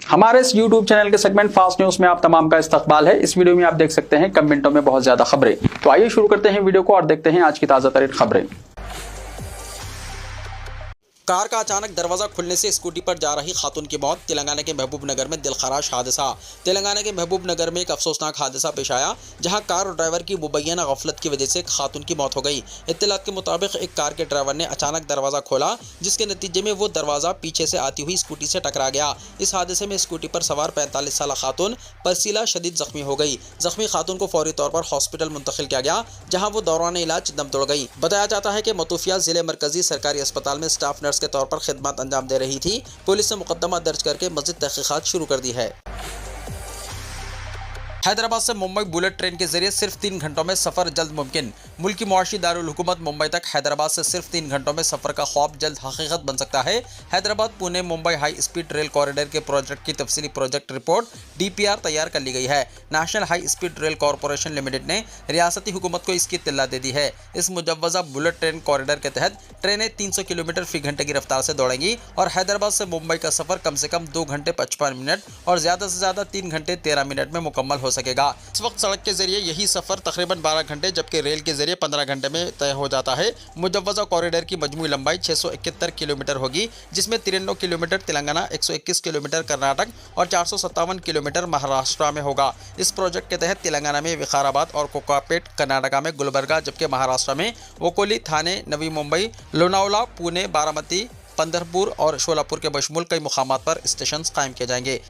हमारे इस YouTube channel के सेगमेंट फास्ट न्यूज में आप तमाम का इस्तकबाल है। इस वीडियो में आप देख सकते हैं कम मिनटों में बहुत ज्यादा खबरें। तो आइए शुरू करते हैं वीडियो को और देखते हैं आज की ताजा तरीन खबरें। कार का अचानक दरवाजा खुलने से स्कूटी पर जा रही खातून की मौत। तेलंगाना के महबूब नगर में दिलखराश हादसा। तेलंगाना के महबूब नगर में एक अफसोसनाक हादसा पेश आया, जहां कार और ड्राइवर की मुबैना गफलत की वजह से खातून की मौत हो गई। इत्तलात के मुताबिक एक कार के ड्राइवर ने अचानक दरवाजा खोला, जिसके नतीजे में वो दरवाजा पीछे से आती हुई स्कूटी से टकरा गया। इस हादसे में स्कूटी पर सवार 45 साल खातून परसीला शदीद जख्मी हो गई। जख्मी खातून को फौरी तौर पर हॉस्पिटल मुंतकिल किया गया, जहाँ वो दौरान इलाज दम तोड़ गई। बताया जाता है कि मतूफिया जिले मरकजी सरकारी अस्पताल में स्टाफ नर्स के तौर पर खिदमत अंजाम दे रही थी। पुलिस ने मुकदमा दर्ज करके मज़ीद तहकीकात शुरू कर दी है। हैदराबाद से मुंबई बुलेट ट्रेन के जरिए सिर्फ 3 घंटों में सफर जल्द मुमकिन। मुल्क की मुआशी दारुल हुकूमत मुंबई तक हैदराबाद से सिर्फ 3 घंटों में सफर का ख्वाब जल्द हकीकत बन सकता है। Hyderabad Pune Mumbai high speed rail corridor के प्रोजेक्ट की तफसीली प्रोजेक्ट रिपोर्ट DPR तैयार कर ली गई है। National high speed rail corporation limited ने रियासती हुकूमत को इसकी इत्तला दे दी है। इस मुजव्वजा बुलेट ट्रेन कॉरिडोर के तहत ट्रेनें 300 किलोमीटर फी घंटे की रफ्तार से दौड़ेंगी और हैदराबाद से मुंबई का सफर कम से कम 2 घंटे 55 मिनट और ज्यादा से ज्यादा 3 घंटे 13 मिनट में मुकम्मल हो सकेगा। इस वक्त सड़क के जरिए यही सफर तकरीबन 12 घंटे जबकि रेल के जरिए 15 घंटे में तय हो जाता है। मुजव्वजा कॉरिडोर की मजमूई लंबाई 671 किलोमीटर होगी, जिसमें 93 किलोमीटर तेलंगाना, 121 किलोमीटर कर्नाटक और 457 किलोमीटर महाराष्ट्र में होगा। इस प्रोजेक्ट के तहत तेलंगाना में विकाराबाद और कोकापेट, कर्नाटका में गुलबर्गा, जबकि महाराष्ट्र में वोकोली, थाने, नवी मुंबई, लोनावला, पुणे, बारामती, पंढरपुर और शोलापुर के बशमूल कई मुकामात पर स्टेशन कायम किए जाएंगे।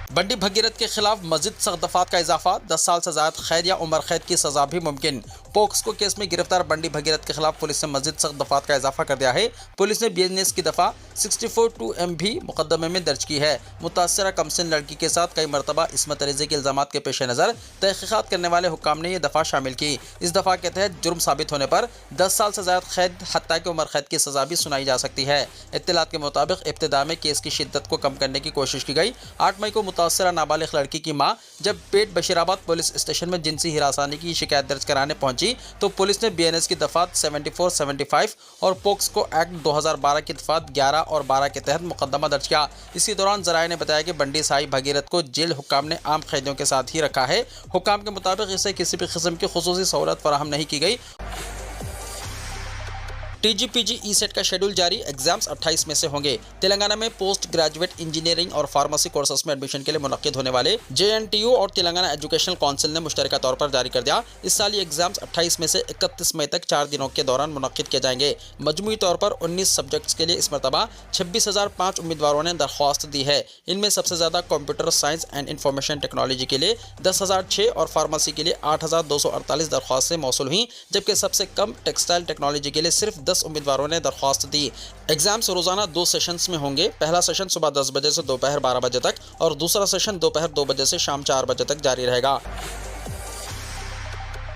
बंडी भगीरथ के खिलाफ मजीद सख्त दफात का इजाफा। 10 साल से ज्यादा कैद या उम्र कैद की सजा भी मुमकिन। पोक्सको केस में गिरफ्तार बंडी भगीरथ के खिलाफ पुलिस ने मजीद सख्त दफात का इजाफा कर दिया है। पुलिस ने BNS की दफा 64(2)M भी मुकदमे में दर्ज की है। मुतासरा कमसिन लड़की के साथ कई मरतबा इस्मत रेज़ी के इल्जामात के पेश नज़र तहकीकात करने वाले हुक्काम ने यह दफा शामिल की। इस दफा के तहत जुर्म साबित होने पर 10 साल से ज्यादा कैद हत्ता के उम्र कैद की सजा भी सुनाई जा सकती है। इत्तलात के मुताबिक इब्तिदा में केस की शिद्दत को कम करने की कोशिश की गई। 8 मई को मुतासरा नाबालिग लड़की की मां जब पेट बशीराबाद पुलिस स्टेशन में जिनसी हिरासानी की शिकायत दर्ज कराने पहुंची तो पुलिस ने BNS की दफात 74, 75 और पोक्सको एक्ट 2012 की दफात 11 और 12 के तहत मुकदमा दर्ज किया। इसी दौरान जराये ने बताया कि बंडी साई भगीरथ को जेल हुक्काम ने आम कैदियों के साथ ही रखा है। हुक्काम के मुताबिक इसे किसी भी किस्म की खुसूसी सहूलत फराहम नहीं की गई। TGPG E-सेट का शेड्यूल जारी। एग्जाम्स 28 में से होंगे। तेलंगाना में पोस्ट ग्रेजुएट इंजीनियरिंग और फार्मेसी कोर्सेस में एडमिशन के लिए मुनक्किद होने वाले JNTU और तेलंगाना एजुकेशनल काउंसिल ने मुश्तरका तौर पर जारी कर दिया। इस साल ये एग्जाम्स 28 में से 31 मई तक 4 दिनों के दौरान मुनक्किद किए जाएंगे। मजमूई तौर पर 19 सब्जेक्ट्स के लिए इस मरतबा 26,005 उम्मीदवारों ने दरख्वास्त दी है। इनमें सबसे ज़्यादा computer science and information technology के लिए 10,006 और फार्मेसी के लिए 8,248 दरख्वास्तें मौसूल हुई, जबकि सबसे कम टेक्सटाइल टेक्नोलॉजी के लिए सिर्फ 10 उम्मीदवारों ने दरख्वास्त दी। एग्जाम्स रोजाना 2 सेशंस में होंगे। पहला सेशन सुबह 10 बजे से दोपहर 12 बजे तक और दूसरा सेशन दोपहर 2 बजे से शाम 4 बजे तक जारी रहेगा।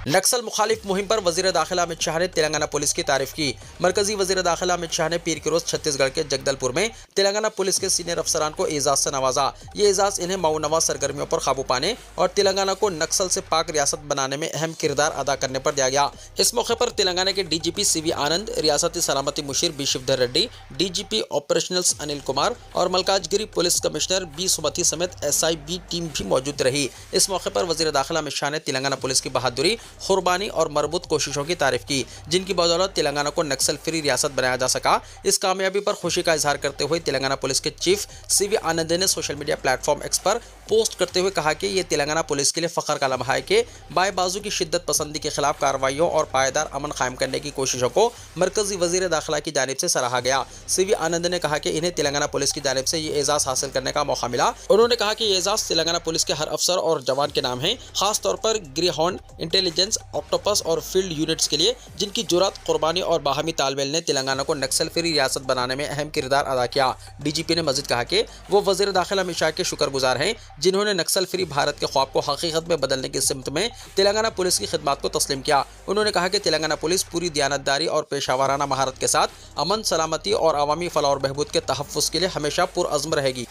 नक्सल मुखालिफ मुहिम पर वजीर दाखिला अमित शाह ने तेलंगाना पुलिस की तारीफ की। मरकजी वजीर दाखिला अमित शाह ने पीर के रोज छत्तीसगढ़ के जगदलपुर में तेलंगाना पुलिस के सीनियर अफसरान को एजाज से नवाजा। ये एजाज इन्हें मऊनवा सरगर्मियों पर काबू पाने और तेलंगाना को नक्सल से पाक रियासत बनाने में अहम किरदार अदा करने पर दिया गया। इस मौके पर तेलंगाना के DGP CV आनंद, रियासती सलामती मुशीर B शिवधर रेड्डी, DGP ऑपरेशनल्स अनिल कुमार और मलकाजगिरी पुलिस कमिश्नर B सुमति समेत SIB टीम भी मौजूद रही। इस मौके पर वजीर दाखिला अमित शाह ने तेलंगाना पुलिस की बहादुरी, कुर्बानी और मरबूत कोशिशों की तारीफ की, जिनकी बदौलत तेलंगाना को नक्सल फ्री रियासत बनाया जा सका। इस कामयाबी पर खुशी का इजहार करते हुए तेलंगाना पुलिस के चीफ CV आनंद ने सोशल मीडिया प्लेटफॉर्म X पर पोस्ट करते हुए कहा कि ये तेलंगाना पुलिस के लिए फख्र का लम्हा है कि बाएं बाजू की शिद्दत पसंदी के खिलाफ कार्रवाइयों और पायदार अमन कायम करने की कोशिशों को मरकजी वजीर दाखिला की जानिब से सराहा गया। CV आनंद ने कहा कि इन्हें तेलंगाना पुलिस की जानिब से ये एजाज हासिल करने का मौका मिला। उन्होंने कहा कि ये एजाज तेलंगाना पुलिस के हर अफसर और जवान के नाम है, खास तौर पर ग्रीहाउंड, इंटेलिजेंस, ऑक्टोपस और फील्ड यूनिट्स के लिए, जिनकी जुरात, कुर्बानी और बाहमी तालमेल ने तेलंगाना को नक्सल फ्री रियासत बनाने में अहम किरदार अदा किया। DGP ने मजीद कहा कि वो वजीर दाखिला अमित शाह के शुक्रगुजार हैं, जिन्होंने नक्सल फ्री भारत के ख्वाब को हकीकत में बदलने की सिमत में तेलंगाना पुलिस की खिदमत को तस्लीम किया। उन्होंने कहा कि तेलंगाना पुलिस पूरी दियानतदारी और पेशावराना महारत के साथ अमन, सलामती और अवामी फलाह और बहबूद के तहफ़्फ़ुज़ के लिए हमेशा पुरअज़्म रहेगी।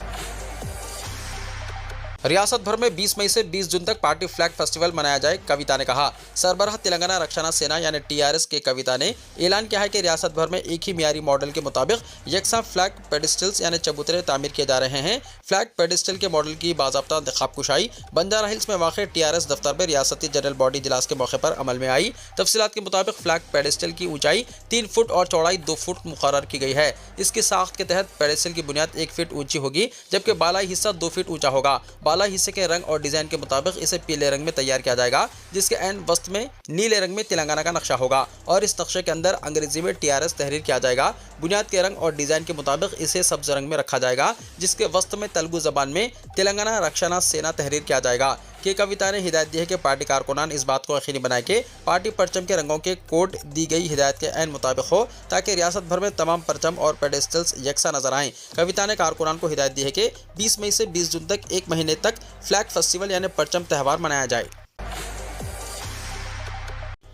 रियासत भर में 20 मई से 20 जून तक पार्टी फ्लैग फेस्टिवल मनाया जाए, कविता ने कहा। सरबराह तेलंगाना रक्षा सेना यानी टीआरएस के कविता ने ऐलान किया है कि रियासत भर में एक ही मियारी मॉडल के मुताबिक यकसा फ्लैग पेडिस्टल्स यानी चबूतरे तामीर किए जा रहे हैं। फ्लैग पेडिस्टल के मॉडल की बाज़ाब्ता इंतखाब कुशाई बंजारा हिल्स में वाक़ टीआरएस दफ्तर में रियासती जनरल बॉडी इजलास के मौके पर अमल में आई। तफसीलात के मुताबिक फ्लैग पेडिस्टल की ऊंचाई 3 फुट और चौड़ाई 2 फुट मुकर्रर की गई है। इसकी साख्त के तहत पेडिस्टल की बुनियाद 1 फीट ऊंची होगी, जबकि बालाई हिस्सा 2 फीट ऊंचा होगा। बालाई हिस्से के रंग और डिजाइन के मुताबिक इसे पीले रंग में तैयार किया जाएगा, जिसके एन वस्त में नीले रंग में तेलंगाना का नक्शा होगा और इस नक्शे के अंदर अंग्रेजी में टीआरएस तहरीर किया जाएगा। बुनियाद के रंग और डिजाइन के मुताबिक इसे सब्ज रंग में रखा जाएगा, जिसके वस्त में तेलुगु जबान में तेलंगाना रक्षा सेना तहरीर किया जाएगा। के कविता ने हिदायत दी है कि पार्टी कारकुनान इस बात को यकीनी बनाए कि पार्टी परचम के रंगों के कोड दी गई हिदायत के ऐन मुताबिक हो, ताकि रियासत भर में तमाम परचम और पेडेस्टल्स यकसा नजर आएं। कविता ने कारकुनान को हिदायत दी है कि 20 मई से 20 जून तक 1 महीने तक फ्लैग फेस्टिवल यानी परचम त्यौहार मनाया जाए।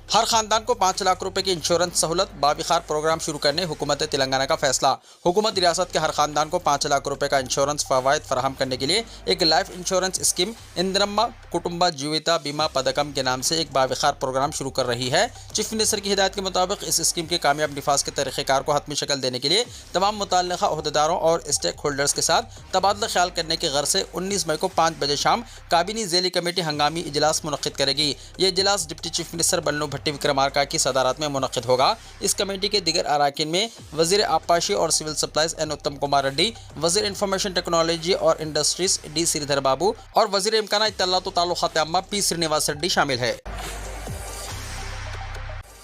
हर खानदान को 5 लाख रुपए की इंश्योरेंस सहूलत, बाविखार प्रोग्राम शुरू करने हुकूमत तेलंगाना का फैसला। हुकूमत रियासत के हर खानदान को 5 लाख रुपए का इंश्योरेंस फवायद फराहम करने के लिए एक life insurance scheme Indramma Kutumba जीविता बीमा पदकम के नाम से एक बाविखार प्रोग्राम शुरू कर रही है। चीफ मिनिस्टर की हिदायत के मुताबिक इस स्कीम के कामयाब निफाज के तरीक़ेकार को हतमी शक्ल देने के लिए तमाम मुतल्लिक़ा ओहदेदारों और स्टेक होल्डर्स के साथ तबादला ख्याल करने की गर्ज से 19 मई को 5 बजे शाम काबीनी ज़ेली कमेटी हंगामी इजलास मुनक़्क़िद करेगी। ये इजलास डिप्टी चीफ मिनिस्टर बन्नू भट्टी विक्रमार्का की सदारत में मुनक़्क़िद होगा। इस कमेटी के दिगर अराकीन में वज़ीर आबपाशी और सिविल सप्लाईज एन उत्तम कुमार रेड्डी, वज़ीर इंफॉर्मेशन टेक्नोलॉजी और इंडस्ट्रीज डी श्रीधर बाबू और वज़ीर इम्काना इत्तलात व ताल्लुक़ात आम्मा पी श्रीनिवास रेड्डी शामिल है।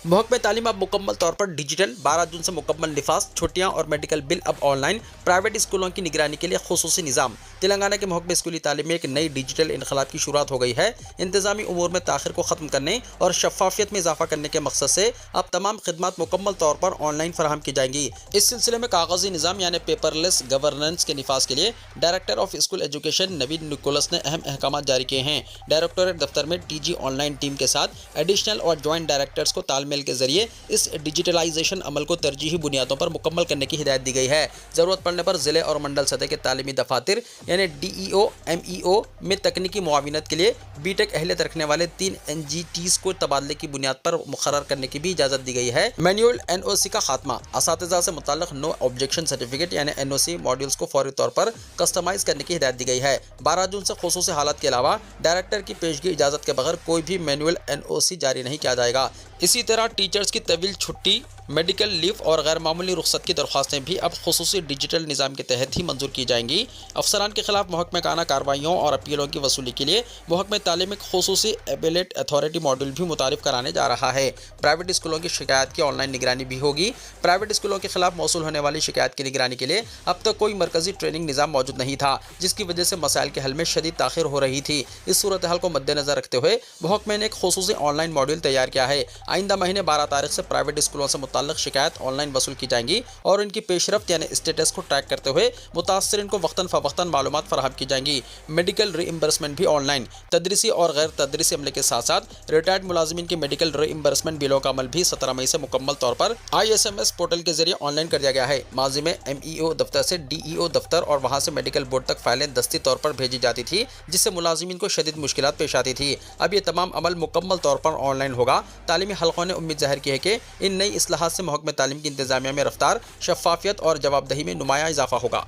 महकमे तालीम अब मुकम्मल तौर पर डिजिटल, 12 जून से मुकम्मल निफाज, छुट्टियां और मेडिकल बिल अब ऑनलाइन, प्राइवेट स्कूलों की निगरानी के लिए खुसूसी निज़ाम। तेलंगाना के महकमे स्कूली तालीम में एक नई डिजिटल इनकलाब की शुरुआत हो गई है। इंतजामी उमूर में ताख़िर को ख़त्म करने और शफाफियत में इजाफा करने के मकसद से अब तमाम खिदमात मुकम्मल तौर पर ऑनलाइन फराहम की जाएंगी। इस सिलसिले में कागजी निज़ाम यानी पेपरलेस गवर्नेंस के निफाज के लिए director of school education Naveen Nicholas ने अहम अहकाम जारी किए हैं। डायरेक्टोरेट दफ्तर में टीजी ऑनलाइन टीम के साथ एडिशनल और ज्वाइंट डायरेक्टर्स को तालमेल के जरिए इस डिजिटलाइजेशन अमल को तरजीही बुनियादों पर मुकम्मल करने की हिदायत दी गई है। ज़रूरत पड़ने पर ज़िले और मंडल सतह के तालीमी दफातर यानी DEO MEO में तकनीकी मुआविनत के लिए बीटेक अहलियत रखने वाले 3 NGTs को तबादले की बुनियाद पर मुकर्रर करने की भी इजाज़त दी गई है। मैनुअल NOC का खात्मा, असातिज़ा से मुताल्लिक़ नो ऑब्जेक्शन सर्टिफिकेट यानी NOC मॉड्यूल्स को फौरी तौर पर कस्टमाइज़ करने की हिदायत दी गई है। 12 जून से खुसूसी हालत के अलावा डायरेक्टर की पेशगी इजाज़त के बगैर कोई भी मैनुअल NOC जारी नहीं किया जाएगा। इसी तरह टीचर्स की तवील छुट्टी, मेडिकल लीव और गैर मामूली रुख्सत की दरख्वास्तें भी अब खुसूसी डिजिटल निज़ाम के तहत ही मंजूर की जाएंगी। अफसरान के खिलाफ महकमे काना कार्रवाइयों और अपीलों की वसूली के लिए महकमे तालीम एक खुसूसी एपेलेट अथॉरिटी मॉड्यूल भी मुतारिफ कराने जा रहा है। प्राइवेट स्कूलों की शिकायत की ऑनलाइन निगरानी भी होगी। प्राइवेट स्कूलों के खिलाफ मौसूल होने वाली शिकायत की निगरानी के लिए अब तक कोई मरकजी ट्रेनिंग निज़ाम मौजूद नहीं था, जिसकी वजह से मसाइल के हल में शदीद ताख़िर हो रही थी। इस सूरत हाल को मद्देनज़र रखते हुए महकमे ने एक खुसूसी ऑनलाइन मॉड्यूल तैयार किया है। आइंदा महीने 12 तारीख से प्राइवेट स्कूलों से मुताल्लिक़ शिकायत ऑनलाइन वसूल की जाएंगी और इनकी पेशरफ्त यानी स्टेटस को ट्रैक करते हुए मुतासरीन को वक्तन फ़वक्तन मालूमात फराहम की जाएंगी। मेडिकल रीइम्बर्समेंट भी ऑनलाइन, तदरीसी और गैर तदरीसी अमले के साथ साथ रिटायर्ड मुलाजिमीन के मेडिकल रीइम्बर्समेंट बिलों का अमल भी 17 मई से मुकम्मल तौर पर ISMS पोर्टल के जरिए ऑनलाइन कर दिया गया है। माजी में MEO दफ्तर से DEO दफ्तर और वहाँ से मेडिकल बोर्ड तक फाइलें दस्ती तौर पर भेजी जाती थी, जिससे मुलाजिमीन को शदीद मुश्किलात पेश आती थी। अब ये तमाम अमल मुकम्मल तौर पर ऑनलाइन होगा। तालीमी हल्कों ने उम्मीद ज़ाहिर की है कि इन नई इस्लाहात से महकमे तालीम की इंतजामिया में रफ्तार, शफाफियत और जवाबदही में नुमाया इजाफा होगा।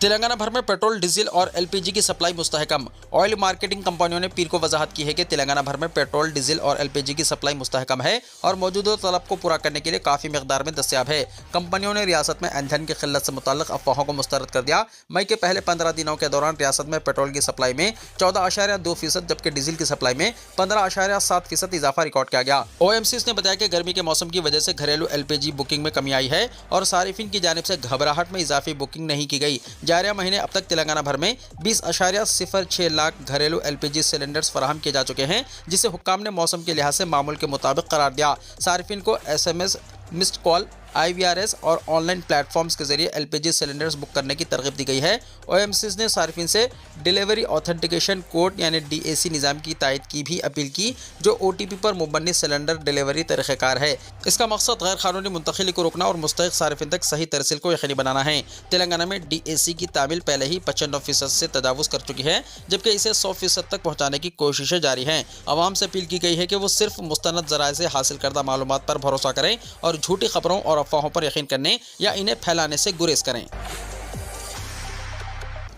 तेलंगाना भर में पेट्रोल, डीजल और LPG की सप्लाई मुस्तहकम। ऑयल मार्केटिंग कंपनियों ने पीर को वजाहत की है कि तेलंगाना भर में पेट्रोल, डीजल और LPG की सप्लाई मुस्तहकम है और मौजूदा तलब को पूरा करने के लिए काफ़ी मकदार में दस्तियाब है। कंपनियों ने रियासत में ईंधन की किल्लत से मुताल्लिक़ अफवाहों को मुस्तरद कर दिया। मई के पहले 15 दिनों के दौरान रियासत में पेट्रोल की सप्लाई में 14.2%, जबकि डीजल की सप्लाई में 15.7% इजाफा रिकॉर्ड किया गया। OMCs ने बताया कि गर्मी के मौसम की वजह से घरेलू LPG बुकिंग में कमी आई है और सारिफिन की जानिब से घबराहट में इजाफी बुकिंग नहीं की गई। जारिया महीने अब तक तेलंगाना भर में 20.06 लाख घरेलू LPG सिलेंडर्स फराहम किए जा चुके हैं, जिसे हुक्काम ने मौसम के लिहाज से मामूल के मुताबिक करार दिया। सारिफिन को SMS, मिस्ड कॉल, IVRS اور آن لائن پلیٹ فارمز کے ذریعے LPG سلنڈرز بک کرنے کی ترغیب دی گئی ہے۔ OMCs نے صارفین سے ڈیلیوری آتھینٹیکیشن کوڈ یعنی DAC نظام کی تائید کی بھی اپیل کی، جو OTP پر مبنی سلنڈر ڈیلیوری طریقہ کار ہے۔ اس کا مقصد غیر قانونی منتقلی کو روکنا اور مستحق صارفین تک صحیح ترسیل کو یقینی بنانا ہے۔ تلنگانہ میں DAC کی تعمیل پہلے ہی 95% سے تجاوز کر چکی ہے، جبکہ اسے 100% تک پہنچانے کی کوششیں جاری ہیں۔ عوام سے اپیل کی گئی ہے کہ وہ صرف مستند ذرائع سے حاصل کردہ معلومات پر بھروسہ کریں اور جھوٹی خبروں اور افواہوں پر یقین کرنے یا انہیں پھیلانے سے گریز کریں۔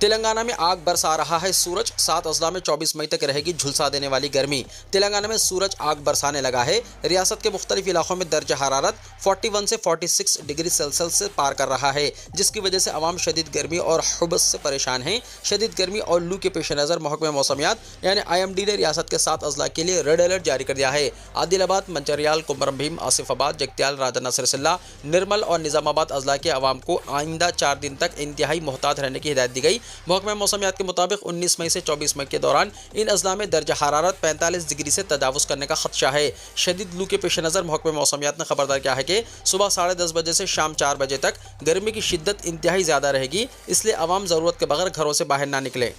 تلنگانہ میں آگ برسا رہا ہے سورج، 7 اضلاع میں 24 مئی تک رہے گی جھلسا دینے والی گرمی۔ تلنگانہ میں سورج آگ برسانے لگا ہے۔ ریاست کے مختلف علاقوں میں درجہ حرارت 41 سے 46 ڈگری سیلسیس سے پار کر رہا ہے، جس کی وجہ سے عوام شدید گرمی اور حبس سے پریشان ہیں۔ شدید گرمی اور لو کے پیش نظر محکمہ موسمیات یعنی IMD نے ریاست کے 7 اضلاع کے لیے ریڈ الرٹ جاری کر دیا ہے۔ عادل آباد، منچریال، کمرم بھیم، آصف آباد، جگتیال، راجہ سرسلہ، نرمل اور نظام آباد اضلاع کے عوام کو آئندہ 4 دن تک انتہائی محتاط رہنے کی ہدایت دی گئی۔ محکمہ موسمیات کے مطابق 19 مئی سے 24 مئی کے دوران ان اضلاع میں درجہ حرارت 45 ڈگری سے تجاوز کرنے کا خدشہ ہے۔ شدید لو کے پیش نظر محکمہ موسمیات نے خبردار کیا ہے کہ صبح 10:30 بجے سے شام 4 بجے تک گرمی کی شدت انتہائی زیادہ رہے گی، اس لیے عوام ضرورت کے بغیر گھروں سے باہر نہ نکلیں۔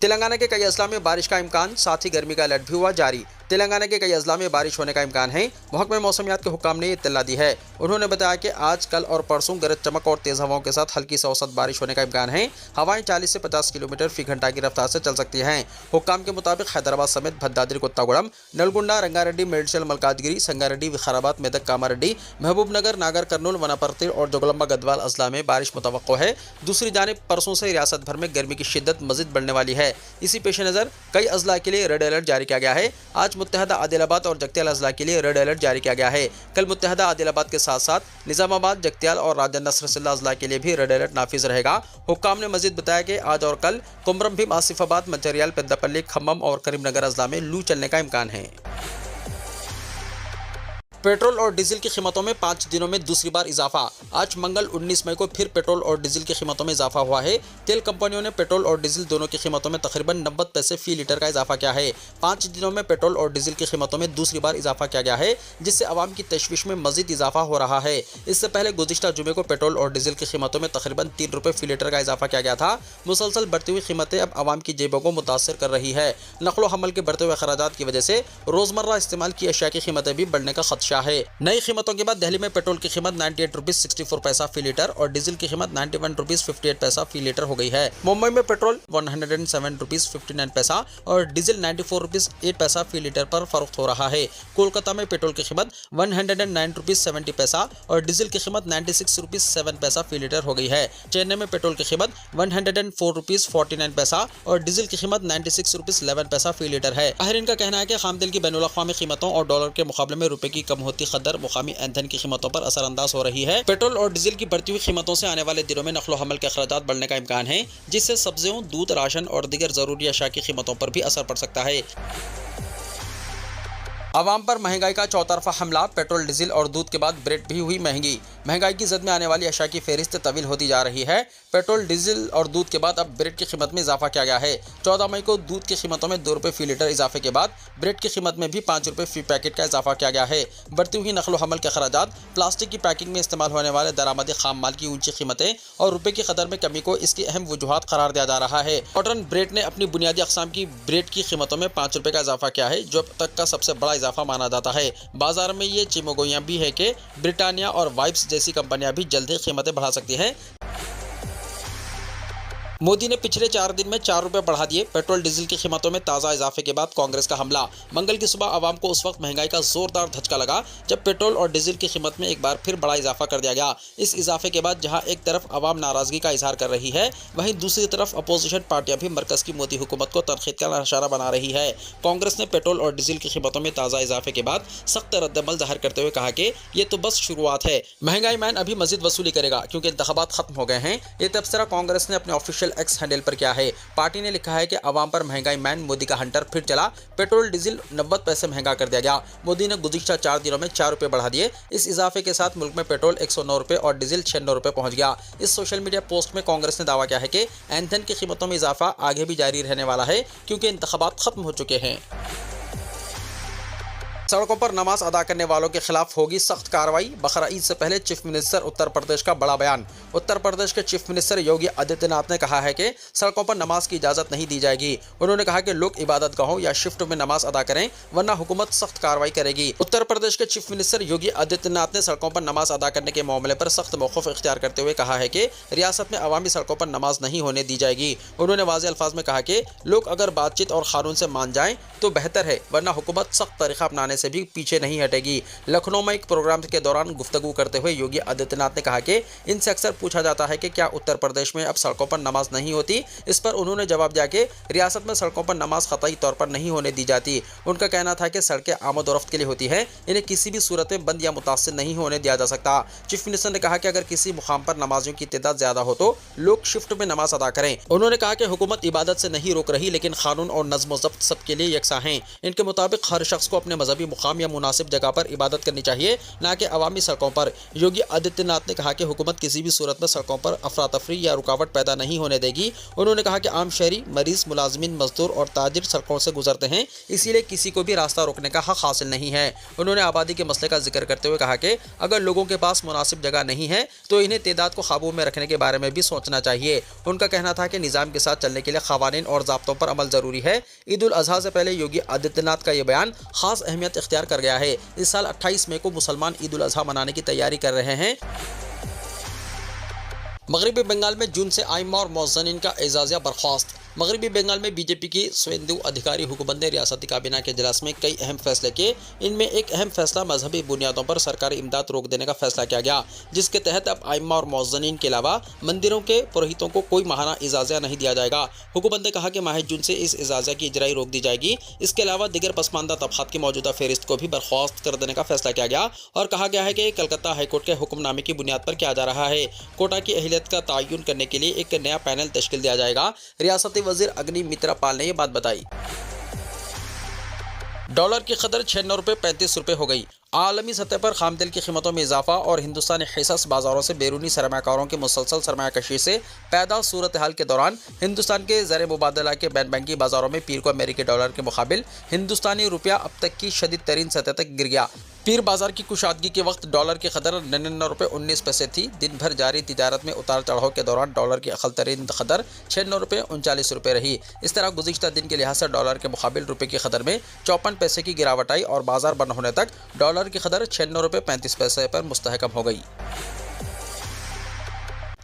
تلنگانہ کے کئی اضلاع میں بارش کا امکان، ساتھ ہی گرمی کا الرٹ بھی ہوا جاری۔ تلنگانہ کے کئی اضلاع میں بارش ہونے کا امکان ہے۔ محکمہ موسمیات کے حکام نے یہ اطلاع دی ہے۔ انہوں نے بتایا کہ آج، کل اور پرسوں گرج چمک اور تیز ہواؤں کے ساتھ ہلکی سے اوسط بارش ہونے کا امکان ہے۔ ہوائیں 40 سے 50 کلومیٹر فی گھنٹہ کی رفتار سے چل سکتی ہیں۔ حکام کے مطابق حیدرآباد سمیت بھدادری، کوتاگوڑم، نلگنڈا، رنگاریڈی، میڈچل، ملکاجگیری، سنگاریڈی، وقارآباد، میدک، کاماریڈی، محبوب نگر، ناگر کرنول، وناپرتی اور جوگلمبا گدوال اضلاع میں بارش متوقع ہے۔ دوسری جانب پرسوں سے ریاست بھر میں گرمی کی شدت مزید بڑھنے والی ہے۔ اسی پیش نظر کئی اضلاع کے لیے ریڈ الرٹ جاری کیا گیا ہے۔ آج متحدہ عادل آباد اور جگتیال اضلاع کے لیے ریڈ الرٹ جاری کیا گیا ہے۔ کل متحدہ عادل آباد کے ساتھ ساتھ نظام آباد، جگتیال اور راجہ سرسلہ اضلاع کے لیے بھی ریڈ الرٹ نافذ رہے گا۔ حکام نے مزید بتایا کہ آج اور کل کمرم بھیم، آصف آباد، منچریال، پیداپلی، کھمم اور کریم نگر اضلاع میں لو چلنے کا امکان ہے۔ پیٹرول اور ڈیزل کی قیمتوں میں 5 دنوں میں دوسری بار اضافہ۔ آج منگل 19 مئی کو پھر پیٹرول اور ڈیزل کی قیمتوں میں اضافہ ہوا ہے۔ تیل کمپنیوں نے پیٹرول اور ڈیزل دونوں کی قیمتوں میں تقریباً 90 پیسے فی لیٹر کا اضافہ کیا ہے۔ 5 دنوں میں پیٹرول اور ڈیزل کی قیمتوں میں دوسری بار اضافہ کیا گیا ہے، جس سے عوام کی تشویش میں مزید اضافہ ہو رہا ہے۔ اس سے پہلے گزشتہ جمعے کو پیٹرول اور ڈیزل کی قیمتوں میں تقریباً 3 روپے فی لیٹر کا اضافہ کیا گیا تھا۔ مسلسل بڑھتی ہوئی قیمتیں اب عوام کی جیبوں کو متاثر کر رہی ہے۔ نقل و حمل کے بڑھتے ہوئے اخراجات کی وجہ سے روزمرہ استعمال کی اشیاء کی قیمتیں بھی بڑھنے کا خدشہ ہے۔ نئی قیمتوں کے بعد دہلی میں پیٹرول کی قیمت 98 روپیز 64 پیسہ فی لیٹر اور ڈیزل کی قیمت 91 روپیز 58 پیسہ فی لیٹر ہو گئی ہے۔ ممبئی میں پیٹرول 107 روپیز 59 پیسہ اور ڈیزل 94 روپیز 8 پیسہ فی لیٹر پر فروخت ہو رہا ہے۔ کولکاتہ میں پیٹرول کی قیمت 109 روپیز 70 پیسہ اور ڈیزل کی قیمت 96 روپیز 7 پیسہ فی لیٹر ہو گئی ہے۔ چینئی میں پیٹرول کی قیمت 104 روپیز 49 پیسہ اور ڈیزل کی قیمت 96 روپیز 11 پیسہ فی لیٹر ہے۔ ماہرین کا کہنا ہے کہ خام تیل کی بین الاقوامی قیمتوں اور ڈالر کے مقابلے میں روپے کی کم ہوتی قدر مقامی ایندھن کی قیمتوں پر اثر انداز ہو رہی ہے۔ پیٹرول اور ڈیزل کی بڑھتی ہوئی قیمتوں سے آنے والے دنوں میں نقل و حمل کے اخراجات بڑھنے کا امکان ہے، جس سے سبزیوں، دودھ، راشن اور دیگر ضروری اشیاء کی قیمتوں پر بھی اثر پڑ سکتا ہے۔ عوام پر مہنگائی کا چوطرفہ حملہ، پیٹرول، ڈیزل اور دودھ کے بعد بریڈ بھی ہوئی مہنگی۔ مہنگائی کی زد میں آنے والی اشیاء کی فہرست طویل ہوتی جا رہی ہے۔ پیٹرول، ڈیزل اور دودھ کے بعد اب بریڈ کی قیمت میں اضافہ کیا گیا ہے۔ 14 مئی کو دودھ کی قیمتوں میں 2 روپے فی لیٹر اضافے کے بعد بریڈ کی قیمت میں بھی 5 روپے فی پیکٹ کا اضافہ کیا گیا ہے۔ بڑھتی ہوئی نقل و حمل کے اخراجات، پلاسٹک کی پیکنگ میں استعمال ہونے والے درآمدی خام مال کی اونچی قیمتیں اور روپے کی قدر میں کمی کو اس کی اہم وجوہات قرار دیا جا رہا ہے۔ کاٹن بریڈ نے اپنی بنیادی اقسام کی بریڈ کی قیمتوں میں 5 روپے کا اضافہ کیا ہے، جو اب تک کا سب سے بڑا اضافہ مانا جاتا ہے۔ بازار میں یہ چیمگوئیاں بھی ہے کہ برٹانیہ اور وائپس جیسی کمپنیاں بھی جلد ہی قیمتیں بڑھا سکتی ہیں۔ مودی نے پچھلے 4 دن میں 4 روپے بڑھا دیے۔ پیٹرول ڈیزل کی قیمتوں میں تازہ اضافے کے بعد کانگریس کا حملہ۔ منگل کی صبح عوام کو اس وقت مہنگائی کا زوردار دھچکا لگا جب پیٹرول اور ڈیزل کی قیمت میں ایک بار پھر بڑا اضافہ کر دیا گیا۔ اس اضافے کے بعد جہاں ایک طرف عوام ناراضگی کا اظہار کر رہی ہے، وہیں دوسری طرف اپوزیشن پارٹیاں بھی مرکز کی مودی حکومت کو تنقید کا نشانہ بنا رہی ہے۔ کانگریس نے پیٹرول اور ڈیزل کی قیمتوں میں تازہ اضافے کے بعد سخت رد عمل ظاہر کرتے ہوئے کہا کہ یہ تو بس شروعات ہے، مہنگائی مین ابھی مزید وصولی کرے گا کیونکہ انتخابات ختم ہو گئے ہیں۔ یہ تبصرہ کانگریس نے اپنے آفیشیل ایکس ہینڈل پر کیا ہے۔ پارٹی نے لکھا ہے کہ عوام پر مہنگائی مین مودی کا ہنٹر پھر چلا۔ پیٹرول ڈیزل 90 پیسے مہنگا کر دیا گیا۔ مودی نے گزشتہ 4 دنوں میں 4 روپے بڑھا دیے۔ اس اضافے کے ساتھ ملک میں پیٹرول 109 روپے اور ڈیزل 96 روپے پہنچ گیا۔ اس سوشل میڈیا پوسٹ میں کانگریس نے دعویٰ کیا ہے کہ ایندھن کی قیمتوں میں اضافہ آگے بھی جاری رہنے والا ہے کیونکہ انتخابات ختم ہو چکے ہیں۔ सड़कों पर नमाज अदा करने वालों के खिलाफ होगी सख्त कार्रवाई। बकरा ईद से पहले चीफ मिनिस्टर उत्तर प्रदेश का बड़ा बयान। उत्तर प्रदेश के चीफ मिनिस्टर योगी आदित्यनाथ ने कहा है कि सड़कों पर नमाज की इजाजत नहीं दी जाएगी। उन्होंने कहा कि लोग इबादत गाहों या शिफ्ट में नमाज अदा करें, वरना हुकूमत सख्त कार्रवाई करेगी। उत्तर प्रदेश के चीफ मिनिस्टर योगी आदित्यनाथ ने सड़कों पर नमाज अदा करने के मामले पर सख्त मौक़िफ़ इख्तियार करते हुए कहा है कि रियासत में अवामी सड़कों पर नमाज नहीं होने दी जाएगी। उन्होंने वाज़ेह अल्फाज में कहा कि लोग अगर बातचीत और कानून से मान जाएं तो बेहतर है, वरना हुकूमत सख्त तरीक़ा अपनाने से भी पीछे नहीं हटेगी। लखनऊ में एक प्रोग्राम के दौरान गुफ्तगू करते हुए योगी आदित्यनाथ ने कहा कि इनसे अक्सर पूछा जाता है कि क्या उत्तर प्रदेश में अब सड़कों पर नमाज नहीं होती। इस पर उन्होंने जवाब दिया कि रियासत में सड़कों पर नमाज क़तई तौर पर नहीं होने दी जाती। उनका कहना था कि सड़कें आमद-ओ-रफ्त के लिए होती हैं, इन्हें किसी भी सूरत में बंद या मुतासिर नहीं होने दिया जा सकता। चीफ मिनिस्टर ने कहा कि अगर किसी मुकाम पर नमाजियों की तादाद ज़्यादा हो तो लोग शिफ्ट में नमाज अदा करें। उन्होंने कहा कि हुकूमत इबादत से नहीं रोक रही, लेकिन कानून और नज़्म व ज़ब्त सबके लिए यकसा हैं। इनके मुताबिक हर शख्स को अपने मजहबी मुकाम या मुनासिब जगह पर इबादत करनी चाहिए, न कि अवामी सड़कों पर। योगी आदित्यनाथ ने कहा कि हुकूमत किसी भी सूरत में सड़कों पर अफरा तफरी या रुकावट पैदा नहीं होने देगी। उन्होंने कहा कि आम शहरी, मरीज, मुलाजमीन, मजदूर और ताजिर सड़कों से गुजरते हैं, इसीलिए किसी को भी रास्ता रोकने का हक हासिल नहीं है। उन्होंने आबादी के मसले का जिक्र करते हुए कहा कि अगर लोगों के पास मुनासिब जगह नहीं है तो इन्हें तादाद को काबू में रखने के बारे में भी सोचना चाहिए। उनका कहना था कि निज़ाम के साथ चलने के लिए क़वानीन और ज़ाब्तों पर अमल ज़रूरी है। ईद उल अज़हा से पहले योगी आदित्यनाथ का ये बयान खास अहमियत इख्तियार कर गया है। इस साल 28 मई को मुसलमान ईद उल अज़हा मनाने की तैयारी कर रहे हैं। मगरबी बंगाल में जून से आइम्मा और मौज़निन का एजाज़िया बर्खास्त। मगरबी बंगाल में बीजेपी की शुवेंदु अधिकारी हुकूमत ने रियासती काबीना के इजलास में कई अहम फैसले किए। इनमें एक अहम फैसला मजहबी बुनियादों पर सरकारी इमदाद रोक देने का फैसला किया गया, जिसके तहत अब आइम्मा और मौज़निन के अलावा मंदिरों के पुरोहितों को कोई माहाना इजाज़िया नहीं दिया जाएगा। हुकूमत ने कहा कि माह जून से इस इजाज़िया की इजराई रोक दी जाएगी। इसके अलावा दिगर पसमानदा तबक़ात की मौजूदा फहरिस्त को भी बर्खास्त कर देने का फैसला किया गया और कहा गया है कि कलकत्ता हाईकोर्ट के हुक्मनामे की बुनियाद पर किया जा रहा है। कोटा की अहलियत का तयन करने के लिए एक नया पैनल तश्कील दिया जाएगा। रियासती वज़ीर अग्नि मित्रा पाल ने यह बात बताई। डॉलर की कदर 96 रुपये 35 रुपये हो गई। आलमी सतह पर खाम तेल की कीमतों में इजाफा और हिंदुस्तानी हिस्स बाजारों से बैरूनी सरमाकारों की मुसलसल सरमाकशी से पैदा सूरत हाल के दौरान हिंदुस्तान के ज़र मुबादला के बैन बैंकिंग बाजारों में पीर को अमेरिकी डॉलर के मुकाबिल हिंदुस्तानी रुपया अब तक की शदीद तरीन सतह तक गिर गया। पीर बाजार की कुशादगी के वक्त डॉलर की कदर 99 रुपये 19 पैसे थी। दिन भर जारी तिजारत में उतार चढ़ाव के दौरान डॉलर की अक़ल तरीन कदर 96 रुपये 39 रुपये रही। इस तरह गुज़िश्ता दिन के लिहाज से डॉलर के मुकाबिल रुपये की कदर में 54 पैसे की गिरावट आई और बाजार बंद होने तक डॉलर की कदर 96 रुपये 35 पैसे पर मुस्तहकम हो गई।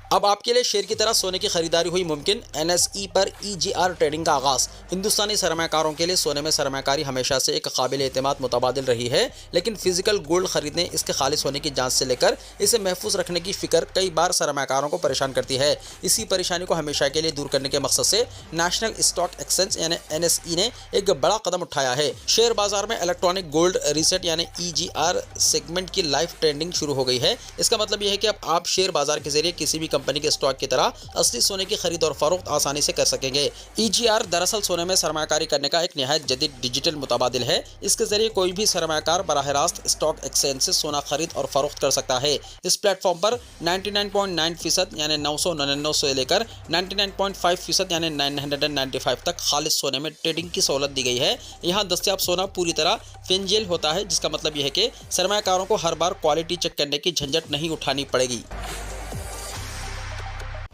अब आपके लिए शेयर की तरह सोने की खरीदारी हुई मुमकिन। NSE पर EGR ट्रेडिंग का आगाज़। हिंदुस्तानी सरमाकारों के लिए सोने में सरमाकारी हमेशा से एक काबिल एतमाद मुतबादिल रही है, लेकिन फिजिकल गोल्ड खरीदने, इसके खालिस होने की जांच से लेकर इसे महफूज रखने की फ़िक्र कई बार सरमाकारों को परेशान करती है। इसी परेशानी को हमेशा के लिए दूर करने के मकसद से नेशनल स्टॉक एक्सचेंज यानी NSE ने एक बड़ा कदम उठाया है। शेयर बाजार में इलेक्ट्रॉनिक गोल्ड रीसेट यानी EGR सेगमेंट की लाइव ट्रेडिंग शुरू हो गई है। इसका मतलब यह है कि अब आप शेयर बाजार के जरिए किसी भी कंपनी के स्टॉक की तरह असली सोने की खरीद और फरोख्त आसानी से कर सकेंगे। EGR दरअसल सोने में सरमाकारी करने का एक निहायत जदीद डिजिटल मुतबादिल है। इसके जरिए कोई भी सरमाकार बराह रास्त स्टॉक एक्सचेंज से सोना खरीद और फरोख्त कर सकता है। इस प्लेटफॉर्म पर 99.9% यानी 999 से लेकर 99.5% यानी 995 तक खालिस सोने में ट्रेडिंग की सहूलत दी गई है। यहाँ दस्तयाब सोना पूरी तरह फेंजेल होता है, जिसका मतलब यह है कि सरमाकारों को हर बार क्वालिटी चेक करने की झंझट नहीं उठानी पड़ेगी।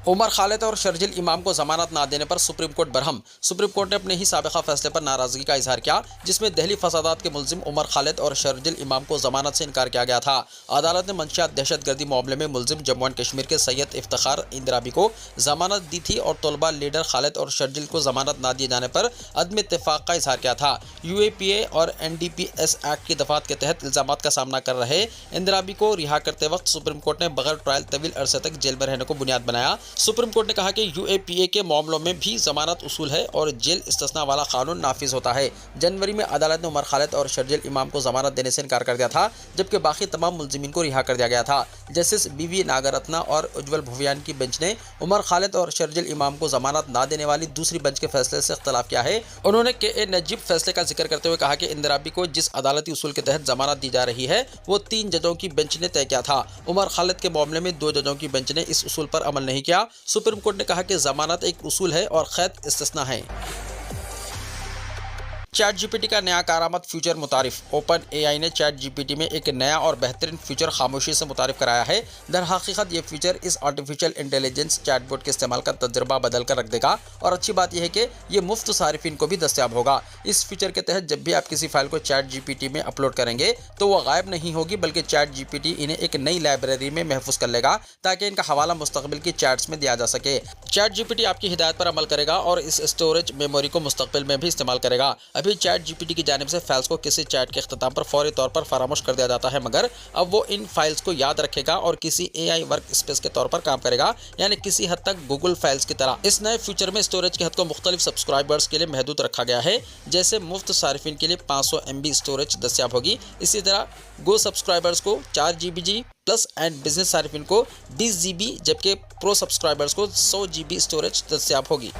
उमर खालिद और शर्जिल इमाम को जमानत ना देने पर supreme court Barham. Supreme court ने अपने ही साबिक़ा फैसले पर नाराज़गी का इजहार किया, जिसमें दहली फसादात के मुलजिम उमर खालिद और शर्जिल इमाम को जमानत से इनकार किया गया था। अदालत ने मंशियात दहशतगर्दी मामले में मुलजिम जम्मू एंड कश्मीर के सैयद इफ्तिखार इंदिराबी को जमानत दी थी और तलबा लीडर खालिद और शर्जिल को जमानत ना दिए जाने पर अदम इत्तेफाक का इजहार किया था। UAPA और NDPS एक्ट की दफात के तहत इल्ज़ामात का सामना कर रहे इंदिराबी को रिहा करते वक्त सुप्रीम कोर्ट ने बगैर ट्रायल तवील अरसे तक जेल में रहने को बुनियाद बनाया। सुप्रीम कोर्ट ने कहा कि UAPA के मामलों में भी जमानत उसूल है और जेल इस्तिस्ना वाला कानून नाफिज होता है। जनवरी में अदालत ने उमर खालिद और शर्जिल इमाम को जमानत देने से इनकार कर दिया था, जबकि बाकी तमाम मुलजिमीन को रिहा कर दिया गया था। जस्टिस BV नागरत्ना और उज्ज्वल भुवियान की बेंच ने उमर खालिद और शर्जिल इमाम को जमानत ना देने वाली दूसरी बेंच के फैसले से इख्तलाफ किया है। उन्होंने KA नजीब फैसले का जिक्र करते हुए कहा कि इंदिराबी को जिस अदालती उसूल के तहत जमानत दी जा रही है वो 3 जजों की बेंच ने तय किया था। उमर खालिद के मामले में 2 जजों की बेंच ने इस उसूल पर अमल नहीं किया। सुप्रीम कोर्ट ने कहा कि जमानत एक उसूल है और कैद इस्तिस्ना है। चैट जीपीटी का नया कारामत फीचर मुतारिफ। ओपन एआई ने चैट जीपीटी में एक नया और बेहतरीन फीचर खामोशी से मुतारिफ कराया है। दर हकीकत ये फीचर इस आर्टिफिशियल इंटेलिजेंस चैटबॉट के इस्तेमाल का तजुर्बा बदल कर रख देगा और अच्छी बात यह है कि ये मुफ्त सारिफिन को भी दस्तियाब होगा। इस फीचर के तहत जब भी आप किसी फाइल को चैट जीपीटी में अपलोड करेंगे तो वो गायब नहीं होगी, बल्कि चैट जीपीटी इन्हें एक नई लाइब्रेरी में महफूज कर लेगा ताकि इनका हवाला मुस्तकबिल की चैट्स में दिया जा सके। चैट जीपीटी आपकी हिदायत पर अमल करेगा और इस स्टोरेज मेमोरी को मुस्तकबिल में भी इस्तेमाल करेगा। अभी चैट जीपीटी की जानिब से फाइल्स को किसी चैट के इख्तिताम पर फौरी तौर पर फरामोश कर दिया जाता है, मगर अब वो इन फाइल्स को याद रखेगा और किसी एआई वर्क स्पेस के तौर पर काम करेगा, यानी किसी हद तक गूगल फाइल्स की तरह। इस नए फीचर में स्टोरेज की हद को मुख्तलिफ सब्सक्राइबर्स के लिए महदूद रखा गया है। जैसे मुफ्त सारिफिन के लिए 500 MB स्टोरेज दस्तियाब होगी, इसी तरह गो सब्सक्राइबर्स को 4 GB प्लस एंड बिजनेस सारिफिन को 20 GB जबकि प्रो सब्सक्राइबर्स को 100 GB स्टोरेज दस्तियाब होगी।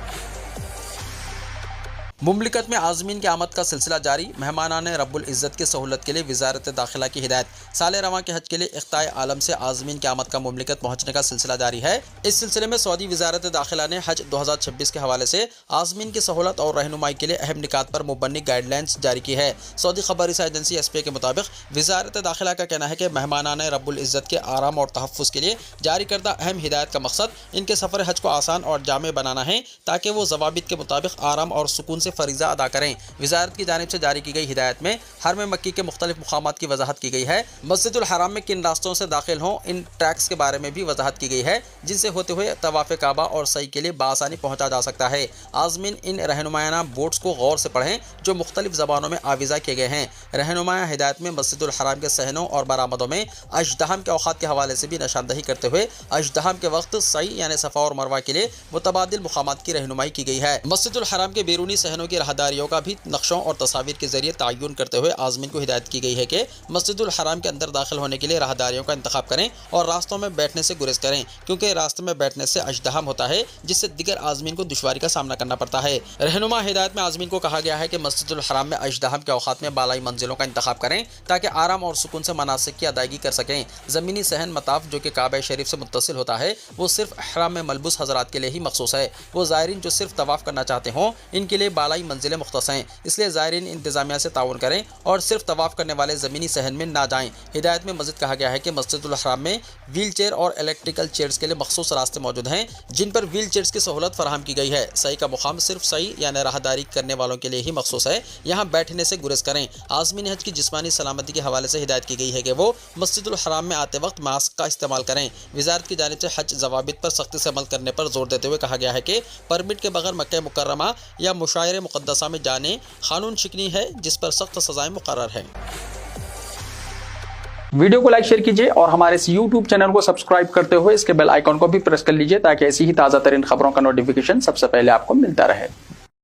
मुमलिकत में आज़मीन की आमद का सिलसिला जारी। मेहमानान रब्बुल इज़्ज़त की सहूलत के लिए वज़ारत दाखिला की हिदायत। साल रवां के हज के लिए इख्ताए आलम से आज़मीन की आमद का मुमलिकत पहुँचने का सिलसिला जारी है। इस सिलसिले में सऊदी वज़ारत दाखिला ने हज 2026 के हवाले से आज़मीन की सहूलत और रहनुमाई के लिए अहम निकात पर मुबन्नी गाइडलाइंस जारी की है। सऊदी खबर रिसा एजेंसी SPA के मुताबिक वज़ारत दाखिला का कहना है कि मेहमानान रब्बुल इज़्ज़त के आराम और तहफ़्फ़ुज़ के लिए जारी करदा अहम हिदायत का मकसद इनके सफ़र हज को आसान और जामे बनाना है ताकि वो ज़वाबित के मुताबिक आराम और सुकून फरीज़ा अदा करें। वज़ारत की जानिब से जारी की गई हिदायत में हरम मक्की के मुख्तलिफ मुकामात की वजाहत की गई है। मस्जिदुल हराम में किन रास्तों से दाखिल हों, इन ट्रैक्स के बारे में भी वजाहत की गई है जिनसे होते हुए तवाफ़े काबा और सई के लिए बासानी पहुँचा जा सकता है। आज़मीन इन रहनुमायाना बोर्ड्स को गौर से पढ़ें जो मुख्तलिफ ज़बानों में आविज़ा किए गए हैं। रहनुमाया हिदायत में मस्जिदुल हराम के सहनों और बरामदों में अजदहम के औक़ात के हवाले से भी निशानदही करते हुए अजदहम के वक्त सई यानी सफ़ा और मरवा के लिए मुतबादिल मुकामात की रहनुमाई की गई है। मस्जिदुल हराम के बैरूनी सहनों की राहदारियों का भी नक्शों और तस्वीर के जरिए तयन करते हुए आज़मीन को हिदायत की गई है कि मस्जिदुल हराम के अंदर दाखिल होने के लिए राहदारियों का इंतखाब करें और रास्तों में बैठने से गुरेज करें, क्योंकि रास्ते में बैठने से अजदहम होता है जिससे दिगर आज़मीन को दुश्वारी का सामना करना पड़ता है। रहनुमा हिदायत में आज़मीन को कहा गया है कि मस्जिदुल हराम में अजदहम के औक़ात में बालाई मंजिलों का इंतखाब करें ताकि आराम और सुकून से मनासिक की अदायगी कर सकें। ज़मीनी सहन मताफ जो कि काबा शरीफ से मुत्तसिल होता है वो सिर्फ अहराम में मलबूस हज़रात के लिए ही मखसूस है। वो ज़ायरीन जो सिर्फ तवाफ़ करना चाहते हों इनके लिए बालाई मंजिलें मुख्तस हैं, इसलिए ज़ायरीन इंतज़ामिया से ताउन करें और सिर्फ तवाफ़ करने वाले ज़मीनी सहन में ना जाएं। हिदायत में मज़ीद कहा गया है कि मस्जिदुल हराम में व्हील चेयर और इलेक्ट्रिकल चेयर्स के लिए मखसूस रास्ते मौजूद हैं जिन पर व्हील चेयर्स की सहूलत फराहम की गई है। सही का मुकाम सिर्फ सही यानी राहदारी करने वालों के लिए ही मखसूस है, यहाँ बैठने से गुरेज करें। आज़मीन हज की जिस्मानी सलामती के हवाले से हिदायत की गई है कि वो मस्जिदुल हराम में आते वक्त मास्क का इस्तेमाल करें। वज़ारत की जानिब से हज ज़वाबित पर सख्ती से अमल करने पर जोर देते हुए कहा गया है कि परमिट के बगैर मक्का मुकर्रमा या मुशायरे मुक़द्दसा में जाने कानून शिकनी है जिस पर सख्त सजाएं मुकर्रर हैं। वीडियो को लाइक शेयर कीजिए और हमारे इस YouTube चैनल को सब्सक्राइब करते हुए इसके बेल आइकॉन को भी प्रेस कर लीजिए ताकि ऐसी ही ताज़ा तरीन खबरों का नोटिफिकेशन सबसे पहले आपको मिलता रहे।